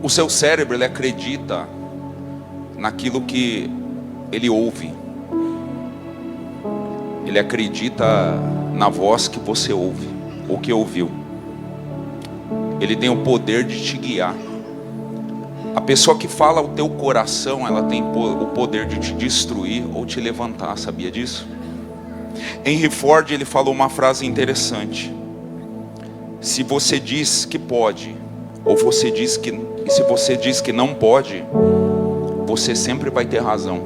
O seu cérebro, ele acredita naquilo que ele ouve. Ele acredita na voz que você ouve, ou que ouviu. Ele tem o poder de te guiar. A pessoa que fala ao teu coração, ela tem o poder de te destruir ou te levantar, sabia disso? Henry Ford, ele falou uma frase interessante. Se você diz que pode, ou se você diz que não pode, você sempre vai ter razão.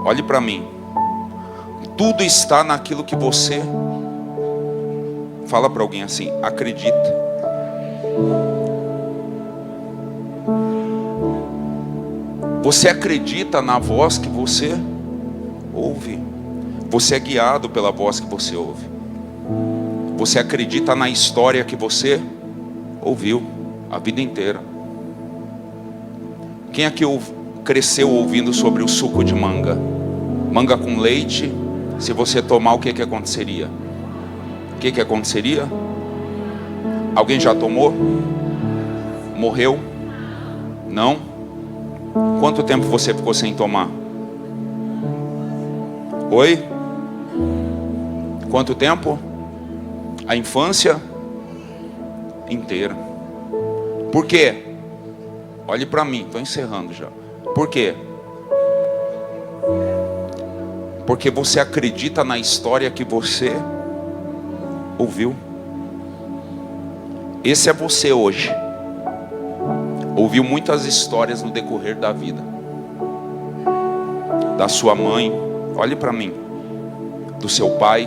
Olhe para mim. Tudo está naquilo que você fala para alguém assim, acredita. Você acredita na voz que você ouve. Você é guiado pela voz que você ouve. Você acredita na história que você ouviu a vida inteira. Quem aqui cresceu ouvindo sobre o suco de manga? Manga com leite, se você tomar, o que aconteceria? O que aconteceria? Alguém já tomou? Morreu? Não? Quanto tempo você ficou sem tomar? Oi? Quanto tempo? A infância inteira. Por quê? Olhe para mim, estou encerrando já. Por quê? Porque você acredita na história que você ouviu. Esse é você hoje. Ouviu muitas histórias no decorrer da vida. Da sua mãe, olhe para mim. Do seu pai.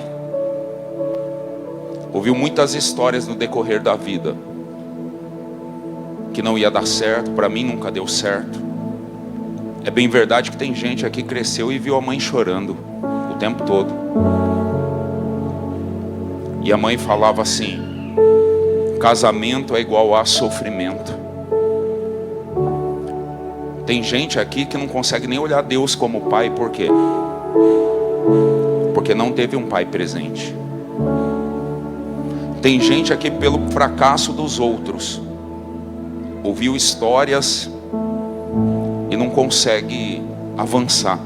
Ouviu muitas histórias no decorrer da vida. Que não ia dar certo, para mim nunca deu certo. É bem verdade que tem gente aqui que cresceu e viu a mãe chorando o tempo todo. E a mãe falava assim: casamento é igual a sofrimento. Tem gente aqui que não consegue nem olhar Deus como pai, por quê? Porque não teve um pai presente. Tem gente aqui pelo fracasso dos outros, ouviu histórias e não consegue avançar.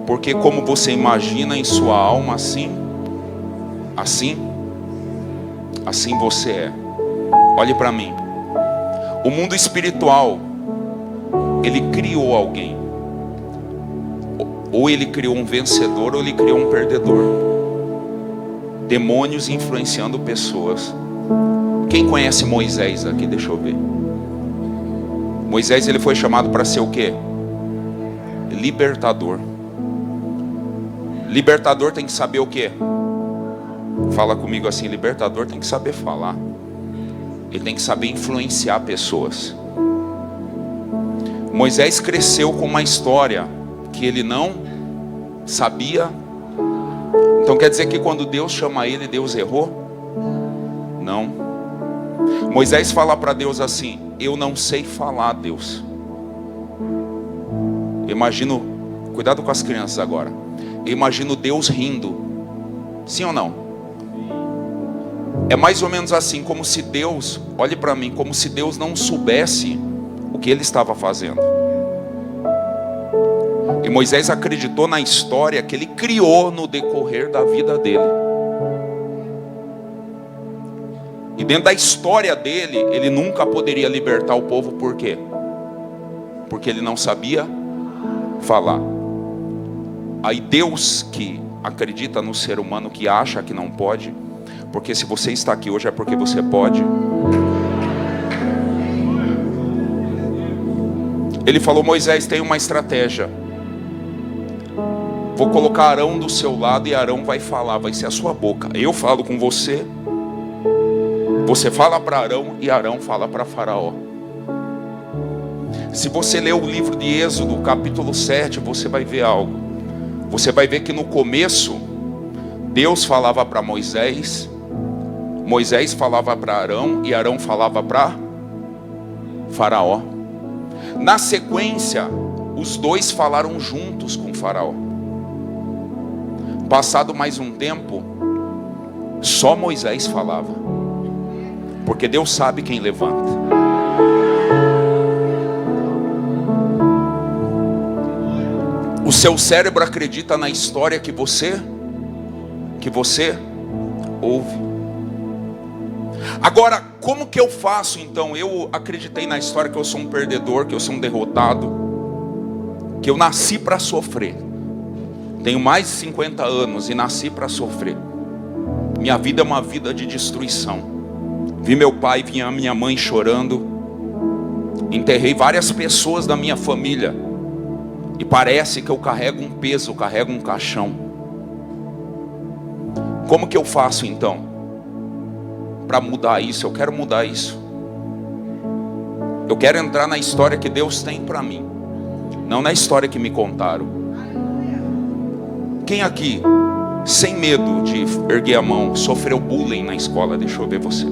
Porque como você imagina em sua alma, assim você é. Olhe para mim. O mundo espiritual, ele criou alguém. Ou ele criou um vencedor, ou ele criou um perdedor. Demônios influenciando pessoas. Quem conhece Moisés aqui? Deixa eu ver. Moisés, ele foi chamado para ser o quê? Libertador. Libertador tem que saber o quê? Fala comigo assim, libertador tem que saber falar. Ele tem que saber influenciar pessoas. Moisés cresceu com uma história que ele não sabia. Então quer dizer que quando Deus chama ele, Deus errou? Não. Moisés fala para Deus assim: eu não sei falar, Deus. Imagino, cuidado com as crianças agora. Eu imagino Deus rindo. Sim ou não? É mais ou menos assim, como se Deus, olhe para mim, como se Deus não soubesse o que ele estava fazendo. E Moisés acreditou na história que ele criou no decorrer da vida dele. E dentro da história dele, ele nunca poderia libertar o povo, por quê? Porque ele não sabia falar. Aí Deus, que acredita no ser humano que acha que não pode, porque se você está aqui hoje é porque você pode. Ele falou: Moisés, tem uma estratégia. Vou colocar Arão do seu lado e Arão vai falar, vai ser a sua boca. Eu falo com você, você fala para Arão e Arão fala para Faraó. Se você ler o livro de Êxodo, capítulo 7, você vai ver algo. Você vai ver que no começo, Deus falava para Moisés, Moisés falava para Arão e Arão falava para Faraó. Na sequência, os dois falaram juntos com Faraó. Passado mais um tempo, Só Moisés falava, porque Deus sabe quem levanta. O seu cérebro acredita na história que você ouve. Agora, como que eu faço então? Eu acreditei na história que eu sou um perdedor, que eu sou um derrotado, que eu nasci para sofrer. Tenho mais de 50 anos e nasci para sofrer. Minha vida é uma vida de destruição. Vi meu pai, vi a minha mãe chorando. Enterrei várias pessoas da minha família. E parece que eu carrego um peso, eu carrego um caixão. Como que eu faço então para mudar isso? Eu quero mudar isso. Eu quero entrar na história que Deus tem para mim, não na história que me contaram. Quem aqui, sem medo de erguer a mão, sofreu bullying na escola? Deixa eu ver você.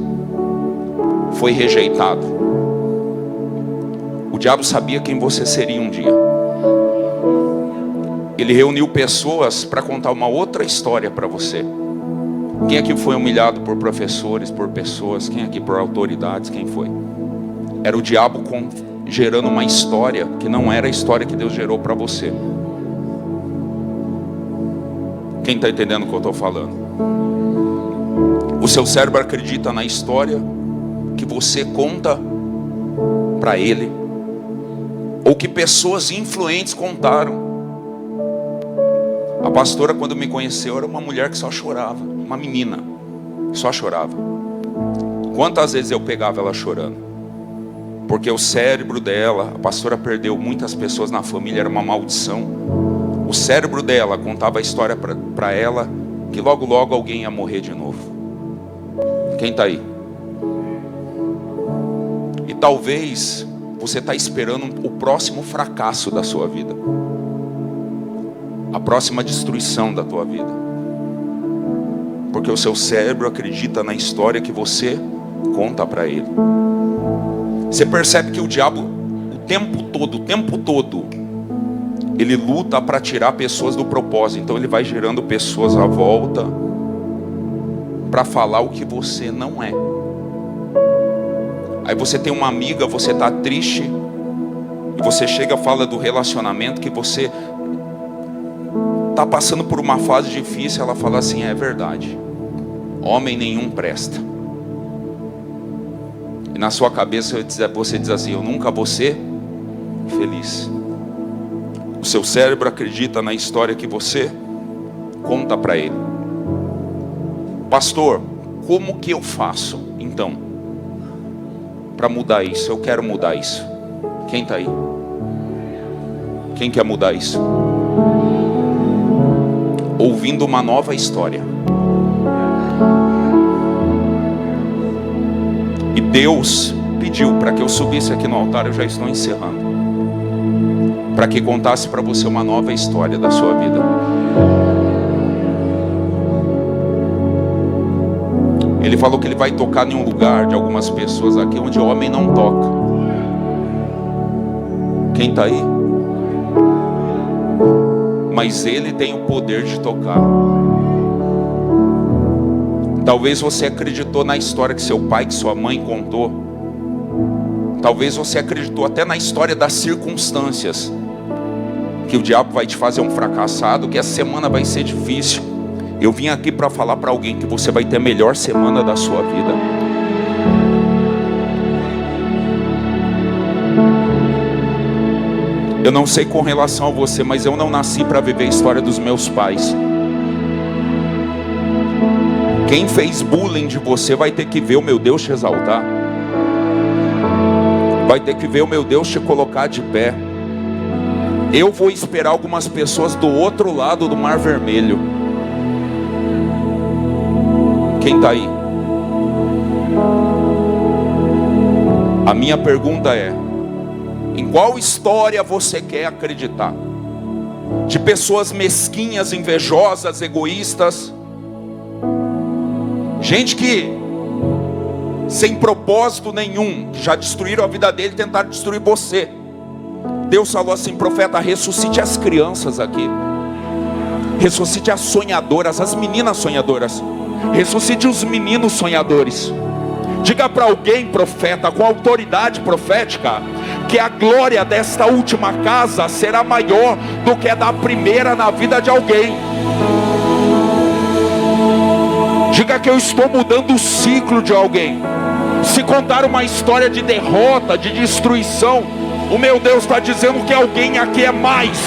Foi rejeitado. O diabo sabia quem você seria um dia. Ele reuniu pessoas para contar uma outra história para você. Quem aqui foi humilhado por professores, por pessoas? Quem aqui por autoridades? Quem foi? Era o diabo gerando uma história que não era a história que Deus gerou para você. Quem está entendendo o que eu estou falando? O seu cérebro acredita na história que você conta para ele, ou que pessoas influentes contaram. A pastora, quando me conheceu, era uma mulher que só chorava. Uma menina, só chorava. Quantas vezes eu pegava ela chorando? Porque o cérebro dela, a pastora perdeu muitas pessoas na família, era uma maldição. O cérebro dela contava a história para ela, que logo logo alguém ia morrer de novo. Quem está aí? E talvez você está esperando o próximo fracasso da sua vida, a próxima destruição da tua vida, porque o seu cérebro acredita na história que você conta para ele. Você percebe que o diabo, o tempo todo, ele luta para tirar pessoas do propósito. Então ele vai gerando pessoas à volta para falar o que você não é. Aí você tem uma amiga, você está triste, e você chega e fala do relacionamento, que você está passando por uma fase difícil. Ela fala assim: é verdade, homem nenhum presta. E na sua cabeça você diz assim: eu nunca vou ser feliz. O seu cérebro acredita na história que você conta para ele. Pastor, como que eu faço então para mudar isso? Eu quero mudar isso. Quem está aí? Quem quer mudar isso? Ouvindo uma nova história. E Deus pediu para que eu subisse aqui no altar. Eu já estou encerrando, para que contasse para você uma nova história da sua vida. Ele falou que ele vai tocar em um lugar de algumas pessoas aqui onde o homem não toca. Quem está aí? Mas ele tem o poder de tocar. Talvez você acreditou na história que seu pai, que sua mãe contou. Talvez você acreditou até na história das circunstâncias, que o diabo vai te fazer um fracassado, que essa semana vai ser difícil. Eu vim aqui para falar para alguém que você vai ter a melhor semana da sua vida. Eu não sei com relação a você, mas eu não nasci para viver a história dos meus pais. Quem fez bullying de você vai ter que ver o meu Deus te exaltar. Vai ter que ver o meu Deus te colocar de pé. Eu vou esperar algumas pessoas do outro lado do Mar Vermelho. Quem está aí? A minha pergunta é: em qual história você quer acreditar? De pessoas mesquinhas, invejosas, egoístas, gente que sem propósito nenhum, que já destruíram a vida dele, tentaram destruir você. Deus falou assim: profeta, ressuscite as crianças aqui, ressuscite as sonhadoras, as meninas sonhadoras. Ressuscite os meninos sonhadores. Diga para alguém, profeta, com autoridade profética, que a glória desta última casa será maior do que a da primeira na vida de alguém. Diga que eu estou mudando o ciclo de alguém. Se contar uma história de derrota, de destruição, o meu Deus está dizendo que alguém aqui é mais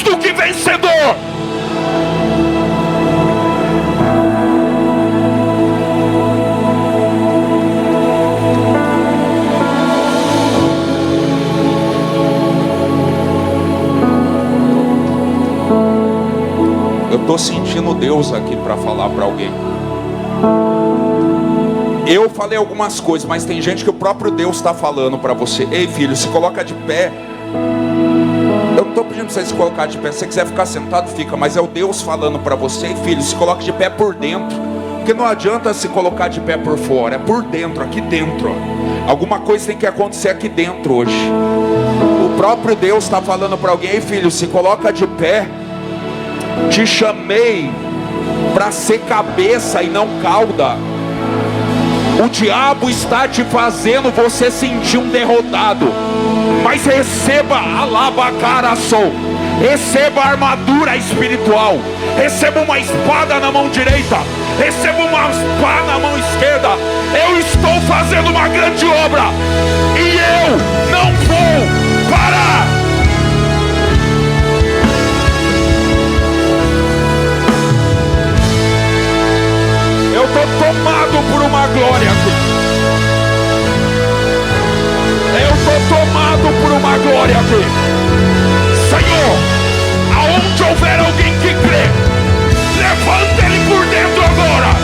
do que vencedor. Eu estou sentindo Deus aqui para falar para alguém. Eu falei algumas coisas, mas tem gente que o próprio Deus está falando para você. Ei, filho, se coloca de pé. Eu não estou pedindo para você se colocar de pé. Se você quiser ficar sentado, fica. Mas é o Deus falando para você. Ei, filho, se coloque de pé por dentro. Porque não adianta se colocar de pé por fora. É por dentro, aqui dentro. Alguma coisa tem que acontecer aqui dentro hoje. O próprio Deus está falando para alguém. Ei, filho, se coloca de pé. Te chamei para ser cabeça e não cauda. O diabo está te fazendo você sentir um derrotado. Mas receba a labacaração. Receba a armadura espiritual. Receba uma espada na mão direita. Receba uma espada na mão esquerda. Eu estou fazendo uma grande obra. E eu não vou parar. Eu estou tomado por uma glória aqui. Eu estou tomado por uma glória aqui.